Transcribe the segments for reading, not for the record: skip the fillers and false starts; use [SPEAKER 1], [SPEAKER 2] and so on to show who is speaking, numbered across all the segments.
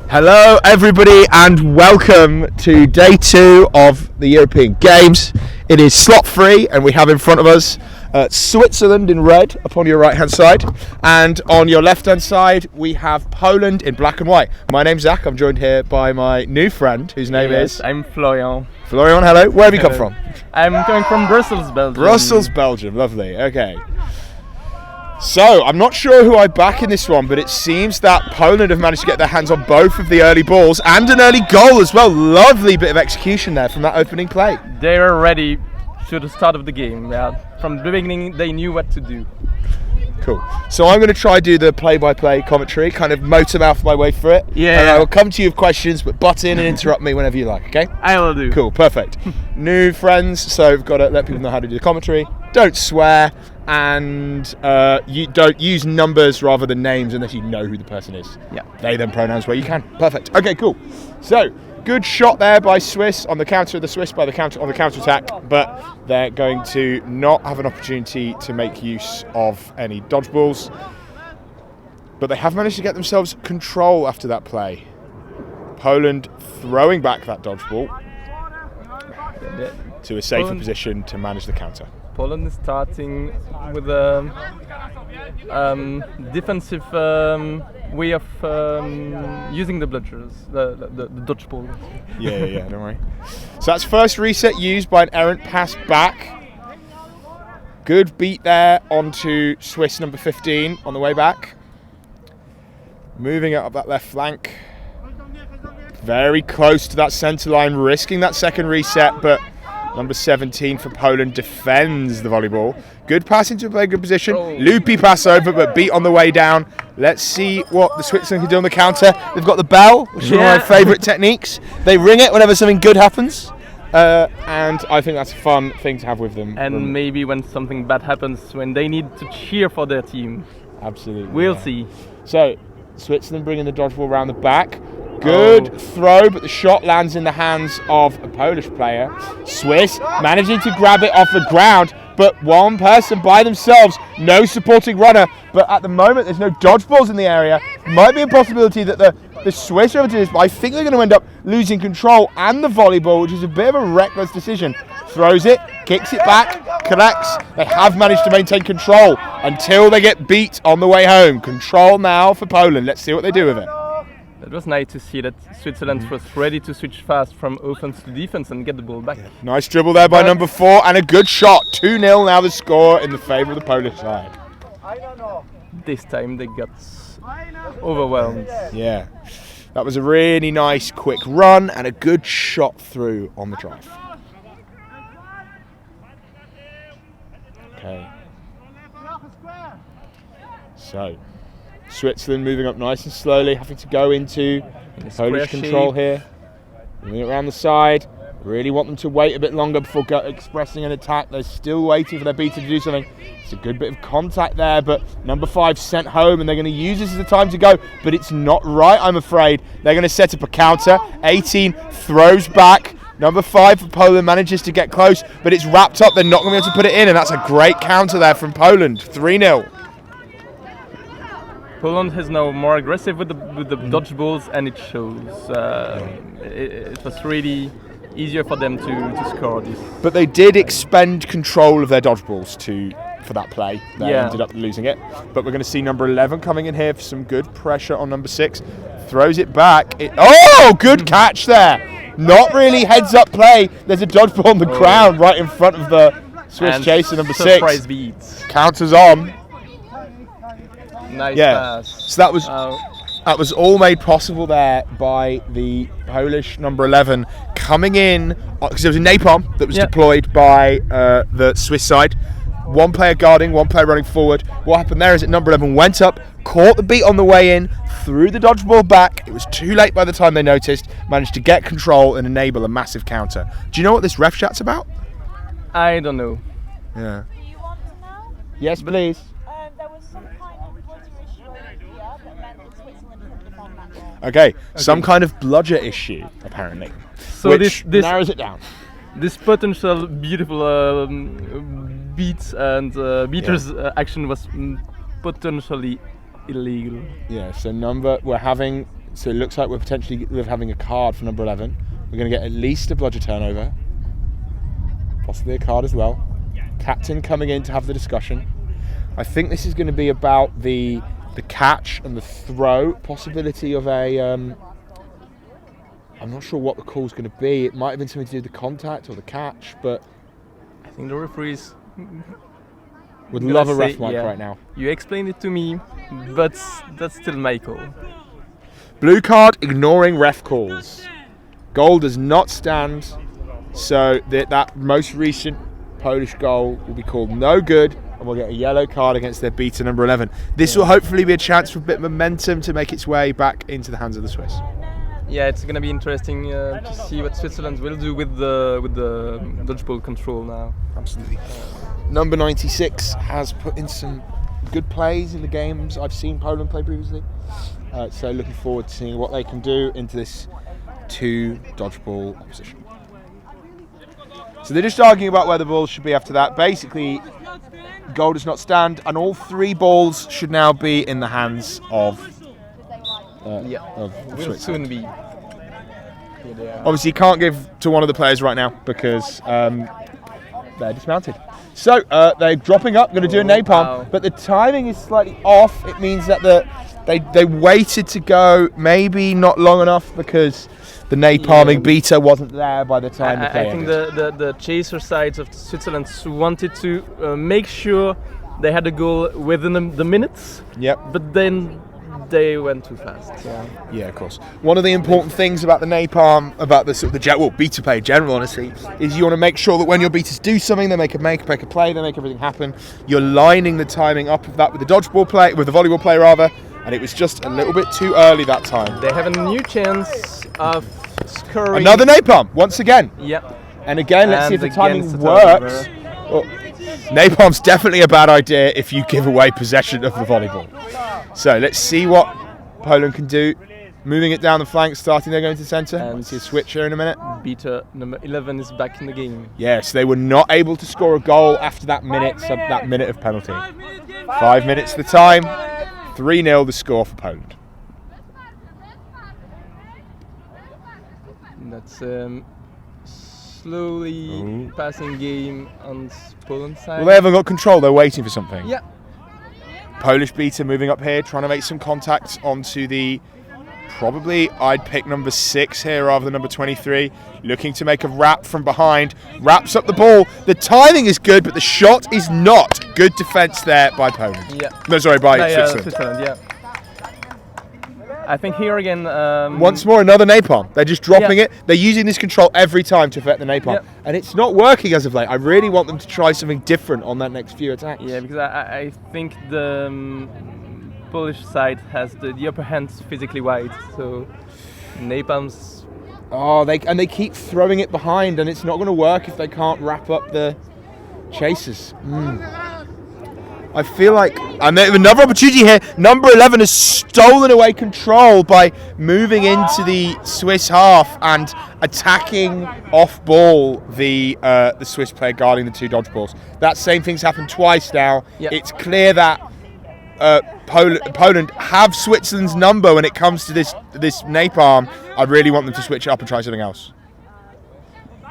[SPEAKER 1] Hello everybody and welcome to day 2 of the European Games. It is slot 3 and we have in front of us Switzerland in red upon your right hand side, and on your left hand side we have Poland in black and white. My name's Zach, I'm joined here by my new friend whose name is...
[SPEAKER 2] I'm Florian.
[SPEAKER 1] Florian, hello. Where have you come from?
[SPEAKER 2] I'm coming from Brussels, Belgium.
[SPEAKER 1] Brussels, Belgium, lovely, okay. So, I'm not sure who I back in this one, but it seems that Poland have managed to get their hands on both of the early balls and an early goal as well. Lovely bit of execution there from that opening play.
[SPEAKER 2] They are ready to the start of the game. Yeah. From the beginning, they knew what to do.
[SPEAKER 1] Cool. So I'm going to try do the play-by-play commentary, kind of motor mouth my way through it.
[SPEAKER 2] Yeah.
[SPEAKER 1] And I will come to you with questions, but butt in and interrupt me whenever you like, okay?
[SPEAKER 2] I will do.
[SPEAKER 1] Cool, perfect. New friends, so we've got to let people know how to do the commentary. Don't swear, and you don't use numbers rather than names unless you know who the person is.
[SPEAKER 2] Yeah.
[SPEAKER 1] They, them pronouns where you can. Perfect. Okay, cool. So, good shot there by Swiss on the counter. The Swiss on the counter attack, but they're going to not have an opportunity to make use of any dodgeballs. But they have managed to get themselves control after that play. Poland throwing back that dodgeball to a safer position to manage the counter.
[SPEAKER 2] Poland is starting with a defensive way of using the bludgers, the dodgeball.
[SPEAKER 1] Yeah, don't worry. So that's first reset used by an errant pass back. Good beat there onto Swiss number 15 on the way back. Moving it up that left flank. Very close to that centre line, risking that second reset, but number 17 for Poland defends the volleyball. Good pass into a very good position. Loopy pass over, but beat on the way down. Let's see what the Switzerland can do on the counter. They've got the bell, which is one of my favourite techniques. They ring it whenever something good happens. And I think that's a fun thing to have with them.
[SPEAKER 2] And maybe when something bad happens, when they need to cheer for their team.
[SPEAKER 1] Absolutely.
[SPEAKER 2] We'll see.
[SPEAKER 1] So, Switzerland bringing the dodgeball around the back. Good throw, but the shot lands in the hands of a Polish player. Swiss managing to grab it off the ground, but one person by themselves, no supporting runner. But at the moment, there's no dodgeballs in the area. Might be a possibility that the Swiss are able to do this, but I think they're going to end up losing control and the volleyball, which is a bit of a reckless decision. Throws it, kicks it back, collects. They have managed to maintain control until they get beat on the way home. Control now for Poland. Let's see what they do with it.
[SPEAKER 2] It was nice to see that Switzerland was ready to switch fast from offense to defense and get the ball back.
[SPEAKER 1] Nice dribble there by number 4 and a good shot. 2-0 now the score in the favour of the Polish side.
[SPEAKER 2] This time they got overwhelmed.
[SPEAKER 1] Yeah, that was a really nice quick run and a good shot through on the drive. Okay. So, Switzerland moving up nice and slowly, having to go into Polish control here. Moving it around the side. Really want them to wait a bit longer before expressing an attack. They're still waiting for their beater to do something. It's a good bit of contact there, but number 5 sent home, and they're going to use this as a time to go, but it's not right, I'm afraid. They're going to set up a counter. 18 throws back. Number 5 for Poland manages to get close, but it's wrapped up. They're not going to be able to put it in, and that's a great counter there from Poland. 3-0.
[SPEAKER 2] Poland is now more aggressive with the dodgeballs, and it shows. It was really easier for them to score this.
[SPEAKER 1] But they did expend control of their dodgeballs for that play. They ended up losing it. But we're going to see number 11 coming in here for some good pressure on number 6. Throws it back. Good catch there. Not really heads-up play. There's a dodgeball on the ground right in front of the Swiss chaser, number 6.
[SPEAKER 2] Surprise beats.
[SPEAKER 1] Counters on.
[SPEAKER 2] Nice pass.
[SPEAKER 1] So that was all made possible there by the Polish number 11 coming in, because there was a napalm that was deployed by the Swiss side. One player guarding, one player running forward. What happened there is that number 11 went up, caught the beat on the way in, threw the dodgeball back. It was too late by the time they noticed, managed to get control and enable a massive counter. Do you know what this ref chat's about?
[SPEAKER 2] I don't know.
[SPEAKER 1] Yeah.
[SPEAKER 3] Do you want to know?
[SPEAKER 1] Yes, please.
[SPEAKER 3] There was some kind of bludger issue over here that meant that Switzerland couldn't defend that ball.
[SPEAKER 1] Okay, some kind of bludger issue, apparently.
[SPEAKER 2] So
[SPEAKER 1] which
[SPEAKER 2] this
[SPEAKER 1] narrows it down.
[SPEAKER 2] This potential beautiful beats and beaters action was potentially illegal.
[SPEAKER 1] Yeah, so we're having So it looks like we're potentially having a card for number 11. We're going to get at least a bludger turnover. Possibly a card as well. Captain coming in to have the discussion. I think this is going to be about the catch and the throw. Possibility of a... I'm not sure what the call's going to be. It might have been something to do with the contact or the catch, but...
[SPEAKER 2] I think the referees
[SPEAKER 1] would love a
[SPEAKER 2] say,
[SPEAKER 1] ref mic
[SPEAKER 2] yeah.
[SPEAKER 1] right now.
[SPEAKER 2] You explained it to me, but that's still my call.
[SPEAKER 1] Blue card, ignoring ref calls. Goal does not stand, so that most recent Polish goal will be called no good, and we'll get a yellow card against their beater number 11. This will hopefully be a chance for a bit of momentum to make its way back into the hands of the Swiss.
[SPEAKER 2] Yeah, it's going to be interesting to see what Switzerland will do with the dodgeball control now.
[SPEAKER 1] Absolutely. Number 96 has put in some good plays in the games I've seen Poland play previously. So looking forward to seeing what they can do into this 2 dodgeball opposition. So they're just arguing about where the balls should be after that. Basically, goal does not stand, and all 3 balls should now be in the hands of
[SPEAKER 2] will soon be.
[SPEAKER 1] Obviously, you can't give to one of the players right now because they're dismounted. So they're dropping up, going to do a napalm,
[SPEAKER 2] Wow.
[SPEAKER 1] but the timing is slightly off. It means that they waited to go maybe not long enough because the napalming beater wasn't there by the time the play
[SPEAKER 2] I think
[SPEAKER 1] ended.
[SPEAKER 2] the chaser sides of Switzerland wanted to make sure they had a goal within the minutes.
[SPEAKER 1] Yep.
[SPEAKER 2] But then they went too fast.
[SPEAKER 1] Yeah, of course. One of the important things about the napalm, about the sort of beater play in general, honestly, is you want to make sure that when your beaters do something, they make a play, they make everything happen. You're lining the timing up of that with the dodgeball play, with the volleyball play rather, and it was just a little bit too early that time.
[SPEAKER 2] They have a new chance of scoring.
[SPEAKER 1] Another napalm once again.
[SPEAKER 2] Yeah.
[SPEAKER 1] And again, let's see if the
[SPEAKER 2] And
[SPEAKER 1] timing
[SPEAKER 2] against the
[SPEAKER 1] works.
[SPEAKER 2] turnover.
[SPEAKER 1] Oh, napalm's definitely a bad idea if you give away possession of the volleyball. So let's see what Poland can do. Moving it down the flank, starting there going to the centre.
[SPEAKER 2] And
[SPEAKER 1] Let's see a switch here in a minute.
[SPEAKER 2] Beater number 11 is back in the game.
[SPEAKER 1] Yes, they were not able to score a goal after that minute of penalty. 5 minutes the time. 3-0 the score for Poland.
[SPEAKER 2] That's slowly passing game on Poland's side.
[SPEAKER 1] Well, they haven't got control. They're waiting for something.
[SPEAKER 2] Yeah.
[SPEAKER 1] Polish beater moving up here, trying to make some contact onto the... Probably I'd pick number 6 here rather than number 23. Looking to make a wrap from behind. Wraps up the ball. The timing is good, but the shot is not. Good defence there by Poland.
[SPEAKER 2] Yeah.
[SPEAKER 1] No, sorry, by Switzerland.
[SPEAKER 2] Switzerland, yeah. I think here again...
[SPEAKER 1] Once more, another napalm. They're just dropping it. They're using this control every time to affect the napalm.
[SPEAKER 2] Yeah.
[SPEAKER 1] And it's not working as of late. I really want them to try something different on that next few attacks.
[SPEAKER 2] Yeah, because I think the Polish side has the upper hand physically wide, so napalms...
[SPEAKER 1] Oh, they keep throwing it behind, and it's not going to work if they can't wrap up the chasers. I feel like, and they have another opportunity here. Number 11 has stolen away control by moving into the Swiss half and attacking off ball the Swiss player guarding the 2 dodgeballs. That same thing's happened twice now.
[SPEAKER 2] Yep.
[SPEAKER 1] It's clear that Poland have Switzerland's number when it comes to this napalm. I really want them to switch it up and try something else.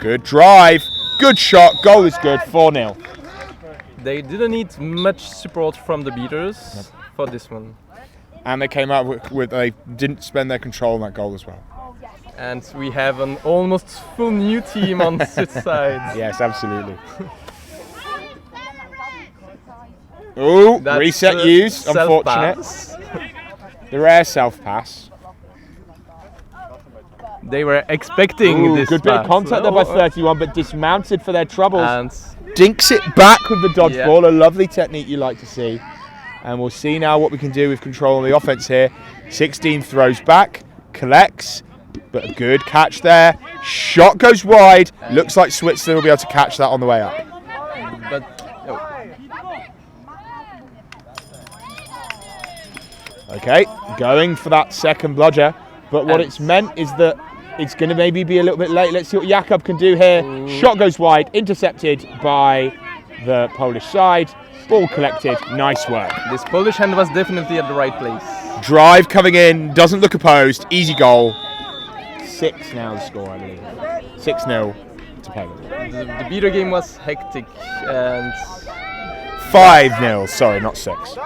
[SPEAKER 1] Good drive, good shot, goal is good, 4-0.
[SPEAKER 2] They didn't need much support from the beaters for this one.
[SPEAKER 1] And they came out with they didn't spend their control on that goal as well.
[SPEAKER 2] And we have an almost full new team on Swiss side.
[SPEAKER 1] Yes, absolutely. Oh,
[SPEAKER 2] That's
[SPEAKER 1] reset
[SPEAKER 2] the
[SPEAKER 1] used, unfortunate.
[SPEAKER 2] self-pass.
[SPEAKER 1] The rare self-pass.
[SPEAKER 2] They were expecting this
[SPEAKER 1] good bit of
[SPEAKER 2] pass.
[SPEAKER 1] contact there by 31, but dismounted for their troubles.
[SPEAKER 2] And
[SPEAKER 1] Dinks it back with the dodgeball, a lovely technique you like to see. And we'll see now what we can do with control on the offense here. 16 throws back, collects, but a good catch there. Shot goes wide. Looks like Switzerland will be able to catch that on the way up.
[SPEAKER 2] but
[SPEAKER 1] Okay, going for that second bludger. But what it's meant is that it's going to maybe be a little bit late. Let's see what Jakub can do here. Shot goes wide, intercepted by the Polish side. Ball collected, nice work.
[SPEAKER 2] this Polish hand was definitely at the right place.
[SPEAKER 1] Drive coming in, doesn't look opposed, easy goal. 6 now the score, I believe. 6-0 to Poland.
[SPEAKER 2] The beater game was hectic and
[SPEAKER 1] 5-0, sorry, not 6.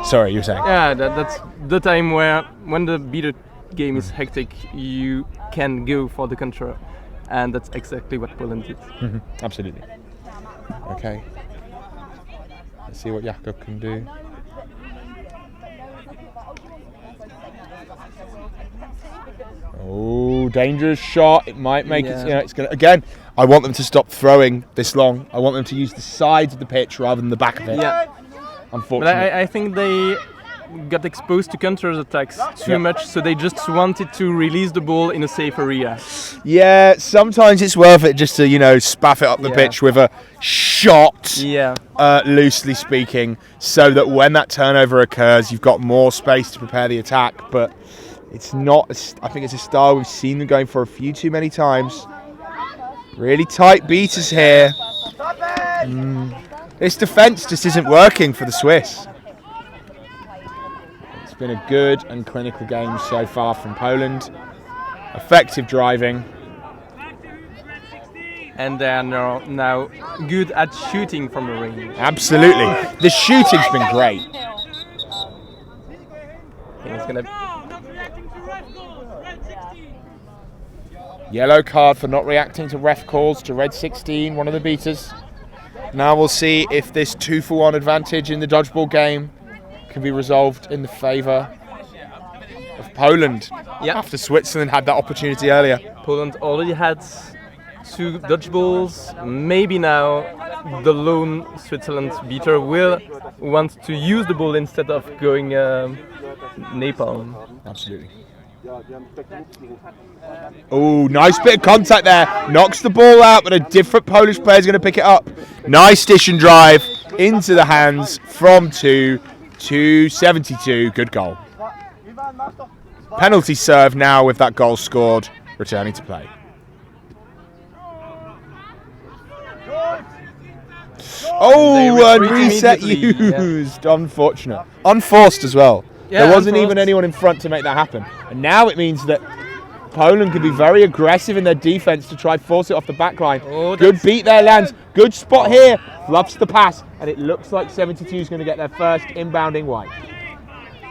[SPEAKER 1] Sorry, you were saying?
[SPEAKER 2] yeah, that's the time when the beater game is hectic, you can go for the counter, and that's exactly what Poland did.
[SPEAKER 1] Absolutely. Okay. Let's see what Jakob can do. Oh, dangerous shot. It might make it, it's going to, again, I want them to stop throwing this long. I want them to use the sides of the pitch rather than the back of it.
[SPEAKER 2] Yeah.
[SPEAKER 1] Unfortunately.
[SPEAKER 2] But I think they got exposed to counter-attacks too much, so they just wanted to release the ball in a safe area.
[SPEAKER 1] Yeah, sometimes it's worth it just to, spaff it up the pitch with a shot, loosely speaking, so that when that turnover occurs, you've got more space to prepare the attack. But it's not, I think it's a style we've seen them going for a few too many times. Really tight beaters here. This defence just isn't working for the Swiss. It's been a good and clinical game so far from Poland. Effective driving.
[SPEAKER 2] And they are now good at shooting from the range.
[SPEAKER 1] Absolutely. The shooting's been great.
[SPEAKER 2] It's gonna
[SPEAKER 1] Yellow card for not reacting to ref calls to red 16, one of the beaters. Now we'll see if this 2-for-1 advantage in the dodgeball game can be resolved in the favour of Poland. After Switzerland had that opportunity earlier.
[SPEAKER 2] Poland already had 2 dodgeballs. Maybe now the lone Switzerland beater will want to use the ball instead of going napalm.
[SPEAKER 1] Absolutely. Oh, nice bit of contact there. Knocks the ball out, but a different Polish player is going to pick it up. Nice dish and drive into the hands from 2 to 72. Good goal. Penalty serve now with that goal scored, returning to play. Oh, and reset used. Unfortunate. Unforced as well.
[SPEAKER 2] Yeah,
[SPEAKER 1] there wasn't even anyone in front to make that happen. And now it means that Poland can be very aggressive in their defence to try force it off the back line. Good beat there, lands. Good spot here. Fluffs the pass. And it looks like 72 is going to get their first inbounding white.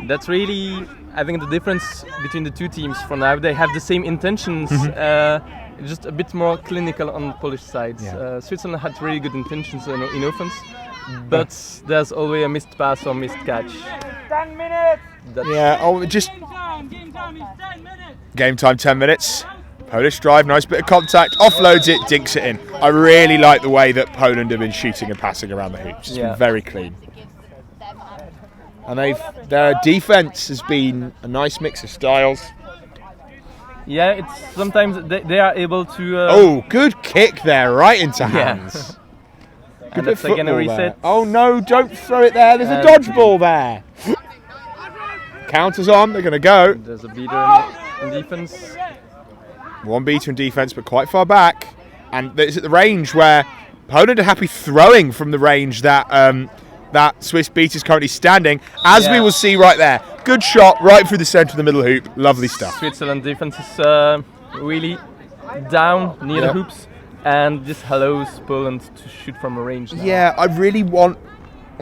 [SPEAKER 2] That's really, I think, the difference between the two teams for now. They have the same intentions, just a bit more clinical on the Polish side. Switzerland had really good intentions in offense, but there's always a missed pass or missed catch.
[SPEAKER 4] 10 minutes!
[SPEAKER 1] Game time, 10 minutes. Polish drive, nice bit of contact, offloads it, dinks it in. I really like the way that Poland have been shooting and passing around the hoops. It's been very clean. And their defence has been a nice mix of styles.
[SPEAKER 2] Yeah, it's sometimes they are able to...
[SPEAKER 1] oh, good kick there, right into hands.
[SPEAKER 2] And that's again a reset.
[SPEAKER 1] There. Oh no, don't throw it there, there's a dodgeball there. Counters on, they're going to go.
[SPEAKER 2] There's a beater in defence.
[SPEAKER 1] One beater in defence, but quite far back. And it's at the range where Poland are happy throwing from the range that that Swiss beater is currently standing, as we will see right there. Good shot, right through the centre of the middle hoop. Lovely stuff.
[SPEAKER 2] Switzerland defence is really down near the hoops, and this allows Poland to shoot from a range now.
[SPEAKER 1] Yeah, I really want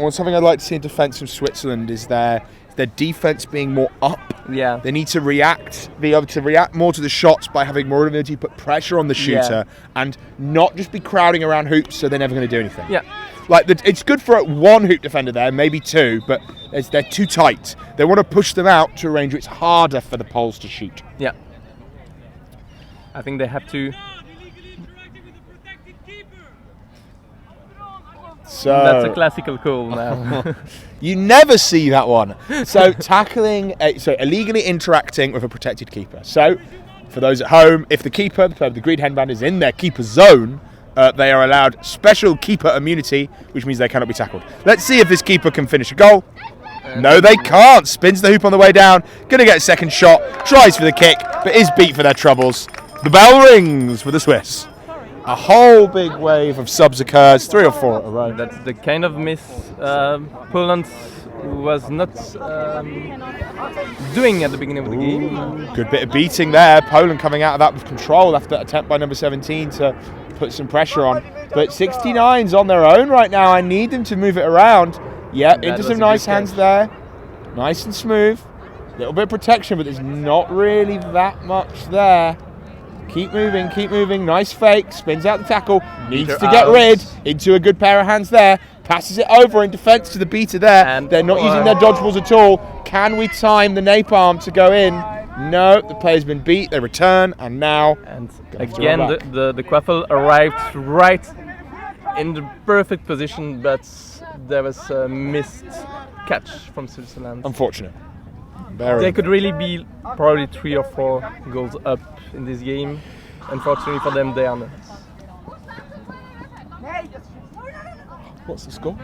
[SPEAKER 1] something I'd like to see in defence from Switzerland is their defence being more up.
[SPEAKER 2] Yeah.
[SPEAKER 1] They need to be able to react more to the shots by having more ability to put pressure on the shooter and not just be crowding around hoops so they're never going to do anything.
[SPEAKER 2] Yeah.
[SPEAKER 1] It's good for one hoop defender there, maybe 2, but they're too tight. They want to push them out to a range where it's harder for the Poles to shoot.
[SPEAKER 2] Yeah. I think they have to.
[SPEAKER 1] So
[SPEAKER 2] that's a classical call now.
[SPEAKER 1] You never see that one. So illegally interacting with a protected keeper. So for those at home, if the keeper, the player with the green headband, is in their keeper zone, they are allowed special keeper immunity, which means they cannot be tackled. Let's see if this keeper can finish a goal. No, they can't. Spins the hoop on the way down. Going to get a second shot. Tries for the kick, but is beat for their troubles. The bell rings for the Swiss. A whole big wave of subs occurs, 3 or 4 at a row.
[SPEAKER 2] That's the kind of miss Poland was not doing at the beginning of the game.
[SPEAKER 1] Good bit of beating there. Poland coming out of that with control after that attempt by number 17 to put some pressure on. But 69's on their own right now. I need them to move it around. Yep, into some nice hands there. Nice and smooth. Little bit of protection, but there's not really that much there. Keep moving, keep moving. Nice fake. Spins out the tackle. Needs to get rid. Into a good pair of hands there. Passes it over in defence to the beater there. And they're not using their dodgeballs at all. Can we time the napalm to go in? No, the player's been beat. They return, and now...
[SPEAKER 2] And again, the Quaffle arrived right in the perfect position, but there was a missed catch from Switzerland.
[SPEAKER 1] Unfortunate.
[SPEAKER 2] They could really be probably 3 or 4 goals up in this game. Unfortunately for them, they are not.
[SPEAKER 1] What's the score?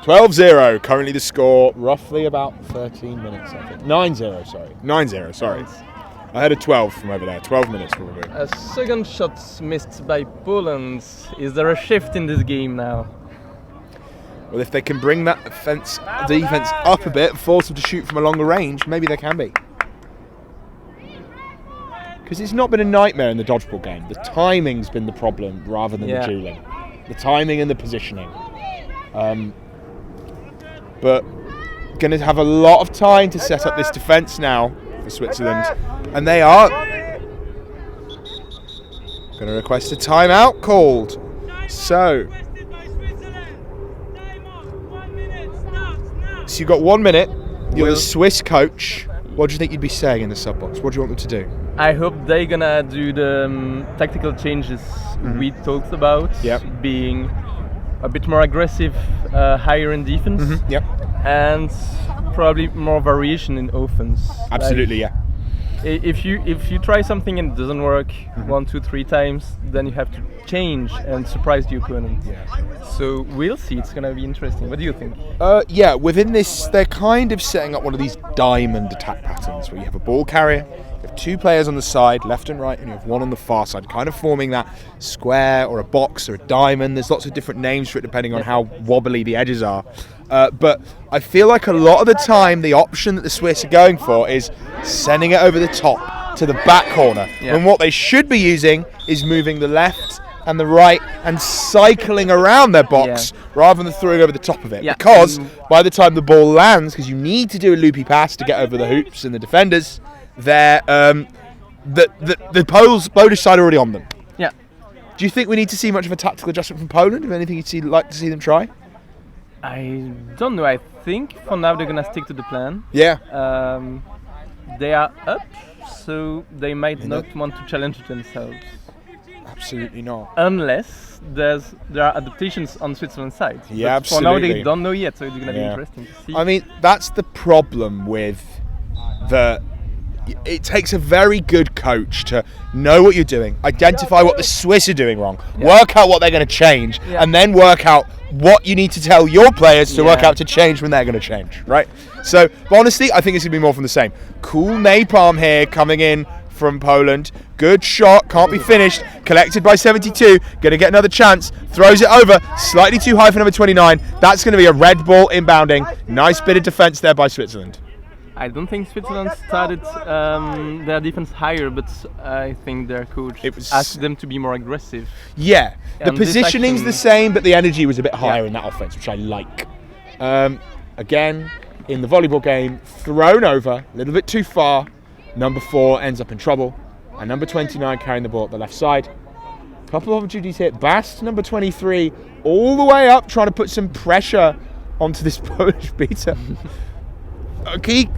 [SPEAKER 1] 12-0, currently the score, roughly about 13 minutes, I think. 9-0, sorry. 9-0, sorry. I had a 12 from over there, 12 minutes probably.
[SPEAKER 2] A second shot missed by Poland. Is there a shift in this game now?
[SPEAKER 1] Well, if they can bring that defence up a bit, force them to shoot from a longer range, maybe they can be. Because it's not been a nightmare in the dodgeball game. The timing's been the problem rather than the dueling. The timing and the positioning. But going to have a lot of time to set up this defence now for Switzerland. And they are going to request a timeout called. So you've got 1 minute. You're the Swiss coach. What do you think you'd be saying in the sub box? What do you want them to do?
[SPEAKER 2] I hope they're gonna do the tactical changes we talked about, being a bit more aggressive, higher in defense, and probably more variation in offense.
[SPEAKER 1] Absolutely,
[SPEAKER 2] like, If you try something and it doesn't work 1, 2, 3 times, then you have to change and surprise the opponent. So we'll see. It's going to be interesting. What do you think?
[SPEAKER 1] Within this, they're kind of setting up one of these diamond attack patterns where you have a ball carrier, you have 2 players on the side, left and right, and you have 1 on the far side, kind of forming that square or a box or a diamond. There's lots of different names for it depending on how wobbly the edges are. But I feel like a lot of the time the option that the Swiss are going for is sending it over the top to the back corner. And what they should be using is moving the left and the right and cycling around their box rather than throwing over the top of it. Because by the time the ball lands, because you need to do a loopy pass to get over the hoops and the defenders, the Polish side are already on them. Do you think we need to see much of a tactical adjustment from Poland? If anything you'd like to see them try?
[SPEAKER 2] I don't know. I think for now they're gonna stick to the plan. They are up, so they might not want to challenge themselves.
[SPEAKER 1] Absolutely not.
[SPEAKER 2] Unless there are adaptations on Switzerland's side.
[SPEAKER 1] Absolutely.
[SPEAKER 2] For now they don't know yet, so it's gonna be interesting to see.
[SPEAKER 1] I mean, that's the problem with it takes a very good coach to know what you're doing, identify what the Swiss are doing wrong, work out what they're going to change, and then work out what you need to tell your players to work out to change when they're going to change, right? So, but honestly, I think it's going to be more from the same. Cool napalm here coming in from Poland. Good shot, can't be finished. Collected by 72, going to get another chance. Throws it over, slightly too high for number 29. That's going to be a red ball inbounding. Nice bit of defence there by Switzerland.
[SPEAKER 2] I don't think Switzerland started their defense higher, but I think their coach asked them to be more aggressive.
[SPEAKER 1] The positioning's the same, but the energy was a bit higher in that offense, which I like. Again, in the volleyball game, thrown over, a little bit too far. Number 4 ends up in trouble, and number 29 carrying the ball at the left side. Couple of opportunities here. Bast, number 23, all the way up, trying to put some pressure onto this Polish beater.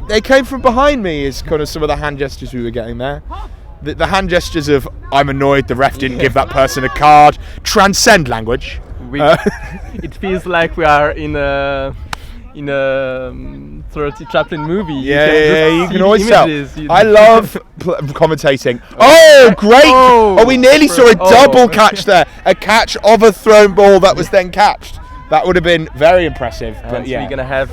[SPEAKER 1] They came from behind me is kind of some of the hand gestures we were getting there. The hand gestures of I'm annoyed the ref didn't give that person a card transcend language.
[SPEAKER 2] It feels like we are in a 30 Chaplin movie. You
[SPEAKER 1] can always tell. I love commentating. Oh, great! We nearly saw a double catch there. A catch of a thrown ball that was then catched. That would have been very impressive. But
[SPEAKER 2] we're going to have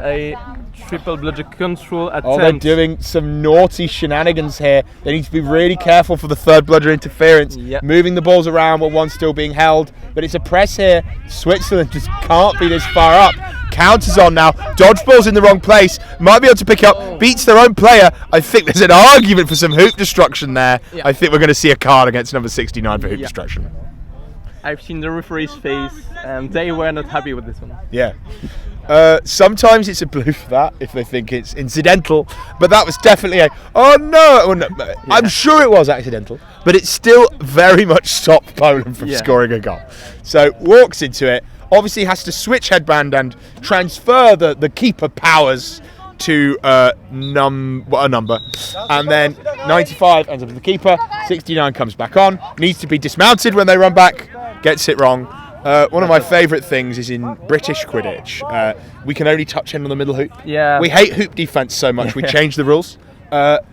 [SPEAKER 2] a triple bludger control attempt.
[SPEAKER 1] Oh, they're doing some naughty shenanigans here. They need to be really careful for the third bludger interference.
[SPEAKER 2] Yep.
[SPEAKER 1] Moving the balls around while one's still being held. But it's a press here. Switzerland just can't be this far up. Counters on now. Dodgeball's in the wrong place. Might be able to pick up. Beats their own player. I think there's an argument for some hoop destruction there.
[SPEAKER 2] Yeah.
[SPEAKER 1] I think we're going to see a card against number 69 for hoop destruction.
[SPEAKER 2] I've seen the referee's face, and they were not happy with this one.
[SPEAKER 1] Yeah. Sometimes it's a blue for that if they think it's incidental, but that was definitely I'm sure it was accidental, but it still very much stopped Poland from scoring a goal. So walks into it, obviously has to switch headband and transfer the keeper powers to a number, and then 95 ends up with the keeper. 69 comes back on, needs to be dismounted when they run back, gets it wrong. One of my favourite things is in British Quidditch, we can only touch in on the middle hoop.
[SPEAKER 2] Yeah.
[SPEAKER 1] We hate hoop defence so much, we changed the rules. But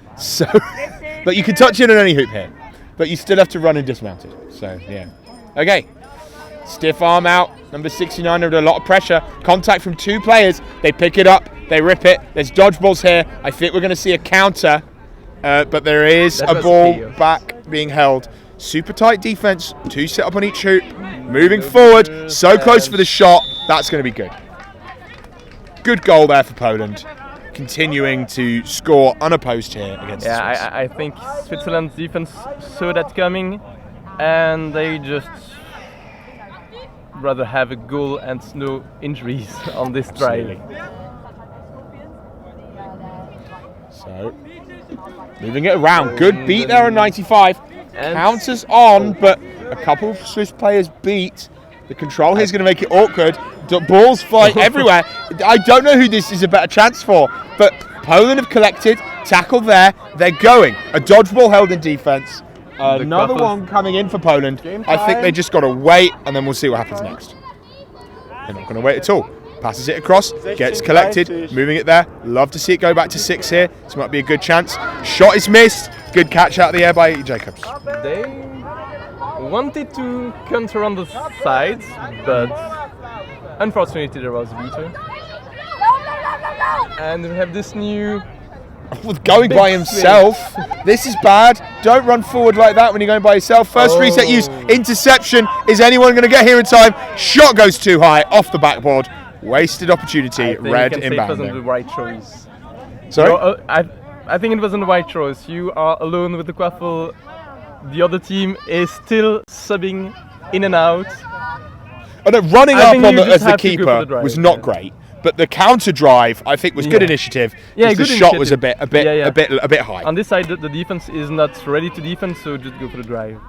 [SPEAKER 1] you can touch in on any hoop here, but you still have to run and dismount it. So yeah. Okay. Stiff arm out. Number 69 under a lot of pressure. Contact from two players. They pick it up. They rip it. There's dodgeballs here. I think we're going to see a counter, but there is a ball back being held. Super tight defense. Two set up on each hoop. Moving forward. So close for the shot. That's going to be good. Good goal there for Poland. Continuing to score unopposed here against the Swiss.
[SPEAKER 2] I think Switzerland's defense saw that coming, and they just rather have a goal and no injuries on this drive.
[SPEAKER 1] So, moving it around. Good beat there on 95. And counters on, but a couple of Swiss players beat. The control here is going to make it awkward. The balls fly everywhere. I don't know who this is a better chance for, but Poland have collected, tackle there, they're going. A dodgeball held in defence. Another one coming in for Poland. I think they just got to wait, and then we'll see what happens next. They're not going to wait at all. Passes it across, gets collected, moving it there. Love to see it go back to 6 here. This might be a good chance. Shot is missed. Good catch out of the air by Jacobs.
[SPEAKER 2] They wanted to counter on the sides, but unfortunately there was a veto. And we have this new...
[SPEAKER 1] With going by himself, this is bad. Don't run forward like that when you're going by yourself. First reset use, interception. Is anyone going to get here in time? Shot goes too high, off the backboard. Wasted opportunity, red inbound.
[SPEAKER 2] It wasn't the right choice.
[SPEAKER 1] Sorry?
[SPEAKER 2] I think it wasn't the right choice. You are alone with the quaffle. The other team is still subbing in and out.
[SPEAKER 1] Oh, no, running up on as the keeper was not great. But the counter drive, I think, was good initiative.
[SPEAKER 2] Yeah,
[SPEAKER 1] the shot was a bit high.
[SPEAKER 2] On this side, the defense is not ready to defend, so just go for the drive.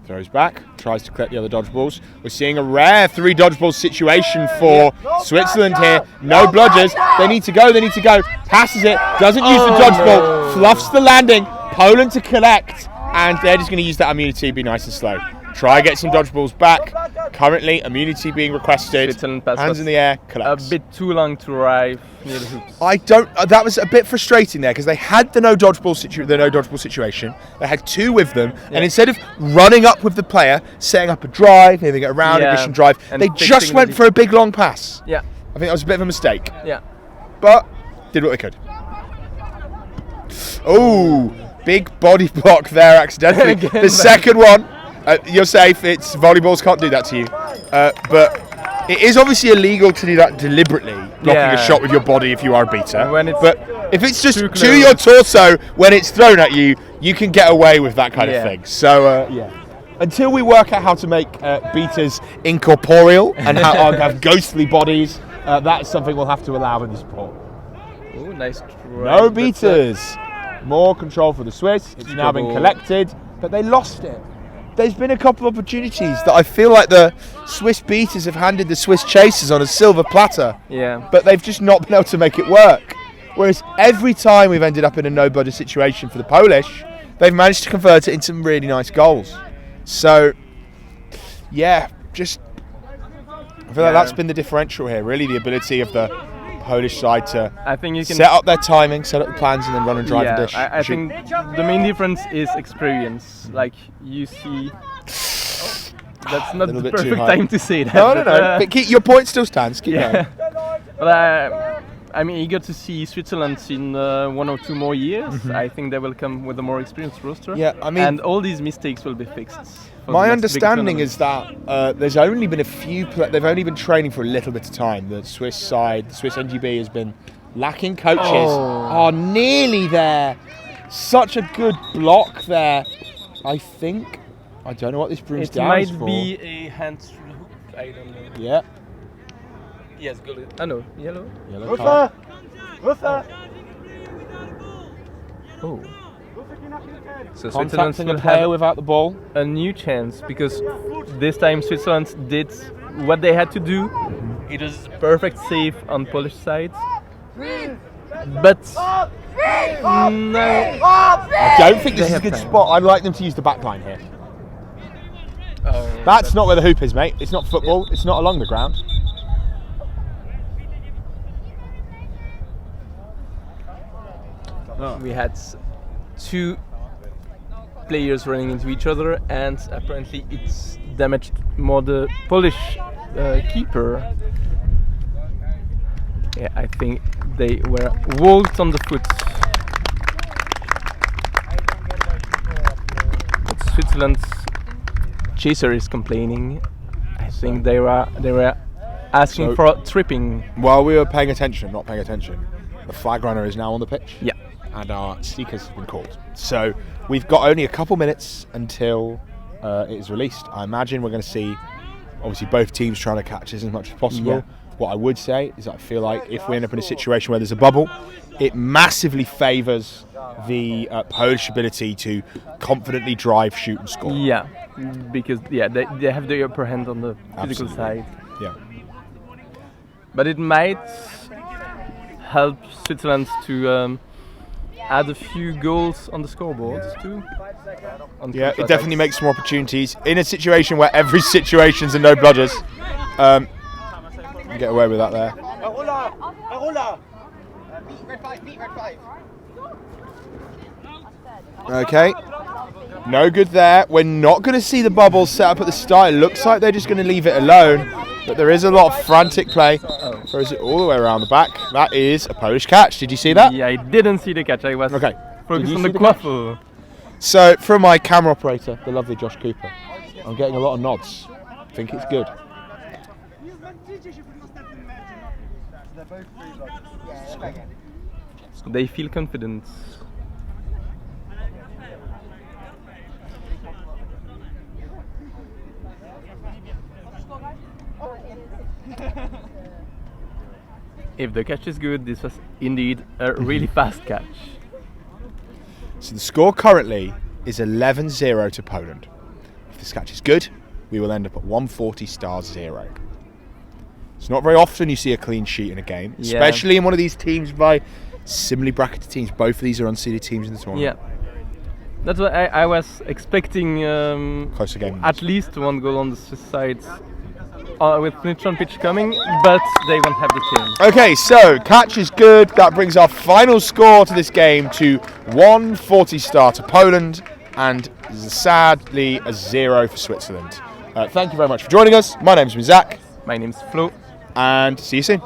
[SPEAKER 1] Throws back, tries to collect the other dodgeballs. We're seeing a rare 3 dodgeball situation for Switzerland here. No bludgers. They need to go. Passes it, doesn't use the dodgeball, fluffs the landing. Poland to collect, and they're just going to use that immunity, be nice and slow. Try get some dodgeballs back. Currently, immunity being requested. Hands in the air, collects.
[SPEAKER 2] A bit too long to arrive near the hoops.
[SPEAKER 1] That was a bit frustrating there because they had the no dodgeball situation. They had 2 with them, and instead of running up with the player, setting up a drive, moving it around, addition drive, they just went for a big long pass.
[SPEAKER 2] Yeah.
[SPEAKER 1] I think that was a bit of a mistake.
[SPEAKER 2] Yeah.
[SPEAKER 1] But did what they could. Oh, big body block there accidentally. The second one. You're safe. It's volleyballs can't do that to you, but it is obviously illegal to do that deliberately, blocking a shot with your body if you are a beater. But if it's just to your torso when it's thrown at you, you can get away with that kind of thing. So until we work out how to make beaters incorporeal and have ghostly bodies, that's something we'll have to allow in the sport.
[SPEAKER 2] Ooh, nice try.
[SPEAKER 1] No beaters. More control for the Swiss. It's now been collected, but they lost it. There's been a couple of opportunities that I feel like the Swiss beaters have handed the Swiss chasers on a silver platter.
[SPEAKER 2] Yeah.
[SPEAKER 1] But they've just not been able to make it work. Whereas every time we've ended up in a no-budger situation for the Polish, they've managed to convert it into some really nice goals. So, I feel like that's been the differential here. Really, the ability of the Polish side to set up their timing, set up the plans, and then run and drive the dish.
[SPEAKER 2] I think the main difference is experience. Like you see, that's not the perfect time to say that.
[SPEAKER 1] No. But your point still stands. Keep going.
[SPEAKER 2] But I'm eager to see Switzerland in 1 or 2 more years. I think they will come with a more experienced roster.
[SPEAKER 1] Yeah, I mean,
[SPEAKER 2] and all these mistakes will be fixed. for
[SPEAKER 1] my
[SPEAKER 2] the next big
[SPEAKER 1] understanding
[SPEAKER 2] tournament.
[SPEAKER 1] is that there's only been a few. They've only been training for a little bit of time. The Swiss side, the Swiss NGB, has been lacking coaches. Are nearly there. Such a good block there. I think. I don't know what this brings
[SPEAKER 2] It
[SPEAKER 1] down
[SPEAKER 2] might
[SPEAKER 1] for.
[SPEAKER 2] be a hand through the hook. I don't know.
[SPEAKER 1] Yeah.
[SPEAKER 2] Yes, goal. No, yellow.
[SPEAKER 1] Yellow card.
[SPEAKER 2] Oh. So Switzerland
[SPEAKER 1] Contacting a
[SPEAKER 2] will
[SPEAKER 1] player
[SPEAKER 2] have
[SPEAKER 1] without the ball.
[SPEAKER 2] a new chance because this time Switzerland did what they had to do. It was a perfect save on Polish side. But no.
[SPEAKER 1] I don't think this is a good spot. I'd like them to use the back line here. That's not where the hoop is, mate. It's not football. It's not along the ground.
[SPEAKER 2] We had 2 players running into each other, and apparently it's damaged more the Polish keeper. Yeah, I think they were walled on the foot. But Switzerland's chaser is complaining. I think they were asking for tripping.
[SPEAKER 1] While we were paying attention, not paying attention, the flag runner is now on the pitch.
[SPEAKER 2] Yeah.
[SPEAKER 1] And our seekers have been called. So we've got only a couple minutes until it is released. I imagine we're going to see, obviously, both teams trying to catch as much as possible.
[SPEAKER 2] Yeah.
[SPEAKER 1] What I would say is I feel like if we end up in a situation where there's a bubble, it massively favours the Polish ability to confidently drive, shoot and score.
[SPEAKER 2] Yeah, because they have the upper hand on the physical
[SPEAKER 1] Absolutely.
[SPEAKER 2] side.
[SPEAKER 1] Yeah.
[SPEAKER 2] But it might help Switzerland to add a few goals on the scoreboard too.
[SPEAKER 1] Yeah, it definitely makes some opportunities. In a situation where every situation's a no-blooders, you get away with that there. Okay. No good there. We're not going to see the bubbles set up at the start. It looks like they're just going to leave it alone. But there is a lot of frantic play. Throws it all the way around the back. That is a Polish catch. Did you see that?
[SPEAKER 2] Yeah, I didn't see the catch. I was
[SPEAKER 1] Okay.
[SPEAKER 2] focused
[SPEAKER 1] Did you
[SPEAKER 2] on
[SPEAKER 1] see
[SPEAKER 2] the
[SPEAKER 1] the catch?
[SPEAKER 2] quaffle.
[SPEAKER 1] So, from my camera operator, the lovely Josh Cooper, I'm getting a lot of nods. I think it's good.
[SPEAKER 2] They feel confident. If the catch is good, this was indeed a really fast catch.
[SPEAKER 1] So the score currently is 11-0 to Poland. If this catch is good, we will end up at 140-0. It's not very often you see a clean sheet in a game,
[SPEAKER 2] Yeah.
[SPEAKER 1] especially in one of these teams by similarly bracketed teams. Both of these are unseeded teams in the tournament.
[SPEAKER 2] Yeah, that's what I was expecting.
[SPEAKER 1] Closer game.
[SPEAKER 2] At least 1 goal on the Swiss side with Flinch on pitch coming, but they won't have the chance.
[SPEAKER 1] Okay, so catch is good. That brings our final score to this game to 140 to Poland, and sadly a 0 for Switzerland. Thank you very much for joining us. My name's been Zach,
[SPEAKER 2] My name's Flo.
[SPEAKER 1] and see you soon.